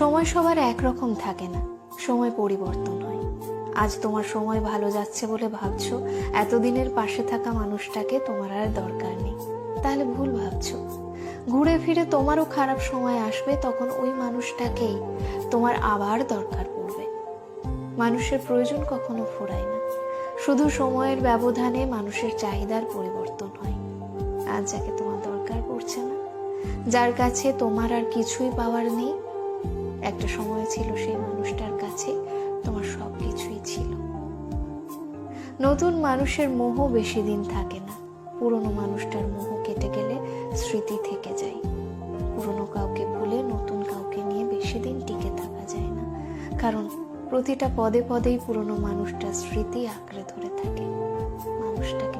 সময় সবার একরকম থাকে না, সময় পরিবর্তন হয়। আজ তোমার সময় ভালো যাচ্ছে বলে ভাবছো এতদিনের পাশে থাকা মানুষটাকে তোমার আর দরকার নেই, তাহলে ভুল ভাবছো। ঘুরে ফিরে তোমারও খারাপ সময় আসবে, তখন ওই মানুষটাকেই তোমার আবার দরকার পড়বে। মানুষের প্রয়োজন কখনো ফুরায় না, শুধু সময়ের ব্যবধানে মানুষের চাহিদার পরিবর্তন হয়। আজ যাকে তোমার দরকার পড়ছে না, যার কাছে তোমার আর কিছুই পাওয়ার নেই, একটা সময় ছিল সেই মানুষটার কাছে তোমার সবকিছুই ছিল। নতুন মানুষের মোহ বেশি দিন থাকে না, পুরনো মানুষটার মোহ কেটে গেলে স্মৃতি থেকে যায়। পুরনো কাউকে ভুলে নতুন কাউকে নিয়ে বেশি দিন টিকে থাকা যায় না, কারণ প্রতিটা পদে পদেই পুরনো মানুষটার স্মৃতি আঁকড়ে ধরে থাকে। মানুষটাকে